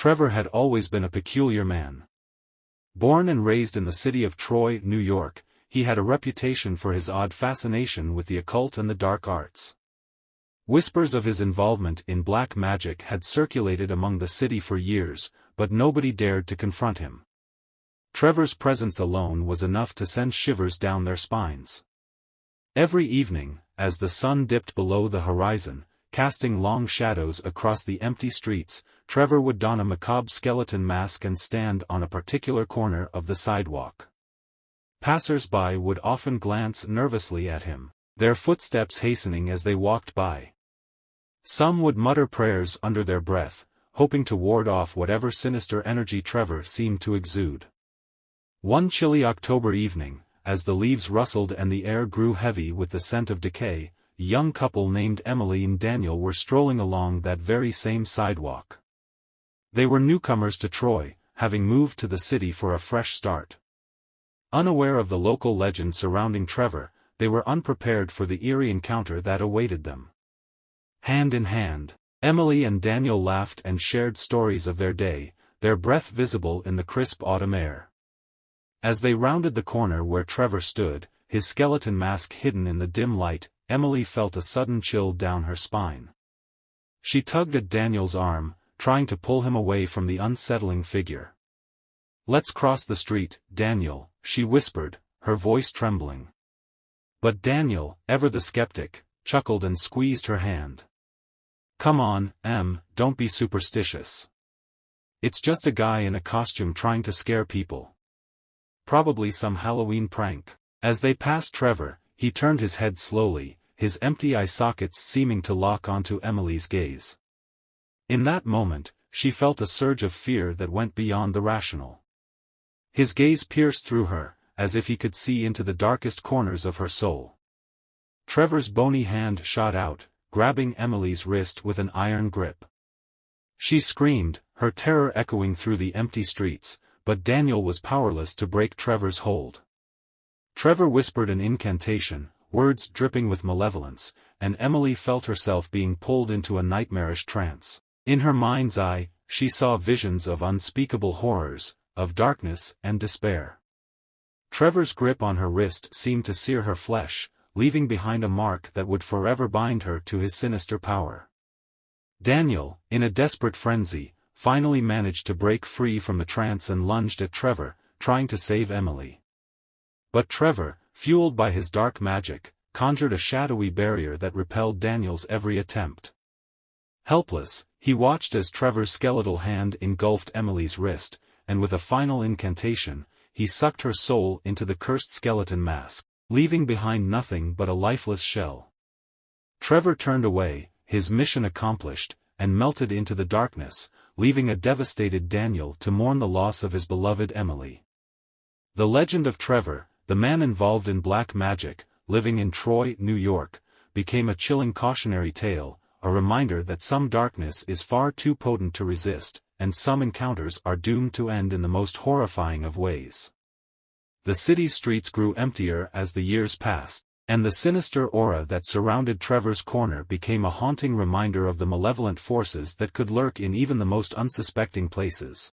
Trevor had always been a peculiar man. Born and raised in the city of Troy, New York, he had a reputation for his odd fascination with the occult and the dark arts. Whispers of his involvement in black magic had circulated among the city for years, but nobody dared to confront him. Trevor's presence alone was enough to send shivers down their spines. Every evening, as the sun dipped below the horizon, casting long shadows across the empty streets, Trevor would don a macabre skeleton mask and stand on a particular corner of the sidewalk. Passers-by would often glance nervously at him, their footsteps hastening as they walked by. Some would mutter prayers under their breath, hoping to ward off whatever sinister energy Trevor seemed to exude. One chilly October evening, as the leaves rustled and the air grew heavy with the scent of decay, a young couple named Emily and Daniel were strolling along that very same sidewalk. They were newcomers to Troy, having moved to the city for a fresh start. Unaware of the local legend surrounding Trevor, they were unprepared for the eerie encounter that awaited them. Hand in hand, Emily and Daniel laughed and shared stories of their day, their breath visible in the crisp autumn air. As they rounded the corner where Trevor stood, his skeleton mask hidden in the dim light, Emily felt a sudden chill down her spine. She tugged at Daniel's arm, trying to pull him away from the unsettling figure. "Let's cross the street, Daniel," she whispered, her voice trembling. But Daniel, ever the skeptic, chuckled and squeezed her hand. "Come on, Em, don't be superstitious. It's just a guy in a costume trying to scare people. Probably some Halloween prank." As they passed Trevor, he turned his head slowly, his empty eye sockets seeming to lock onto Emily's gaze. In that moment, she felt a surge of fear that went beyond the rational. His gaze pierced through her, as if he could see into the darkest corners of her soul. Trevor's bony hand shot out, grabbing Emily's wrist with an iron grip. She screamed, her terror echoing through the empty streets, but Daniel was powerless to break Trevor's hold. Trevor whispered an incantation, words dripping with malevolence, and Emily felt herself being pulled into a nightmarish trance. In her mind's eye, she saw visions of unspeakable horrors, of darkness and despair. Trevor's grip on her wrist seemed to sear her flesh, leaving behind a mark that would forever bind her to his sinister power. Daniel, in a desperate frenzy, finally managed to break free from the trance and lunged at Trevor, trying to save Emily. But Trevor, fueled by his dark magic, conjured a shadowy barrier that repelled Daniel's every attempt. Helpless, he watched as Trevor's skeletal hand engulfed Emily's wrist, and with a final incantation, he sucked her soul into the cursed skeleton mask, leaving behind nothing but a lifeless shell. Trevor turned away, his mission accomplished, and melted into the darkness, leaving a devastated Daniel to mourn the loss of his beloved Emily. The legend of Trevor, the man involved in black magic, living in Troy, New York, became a chilling cautionary tale, a reminder that some darkness is far too potent to resist, and some encounters are doomed to end in the most horrifying of ways. The city's streets grew emptier as the years passed, and the sinister aura that surrounded Trevor's corner became a haunting reminder of the malevolent forces that could lurk in even the most unsuspecting places.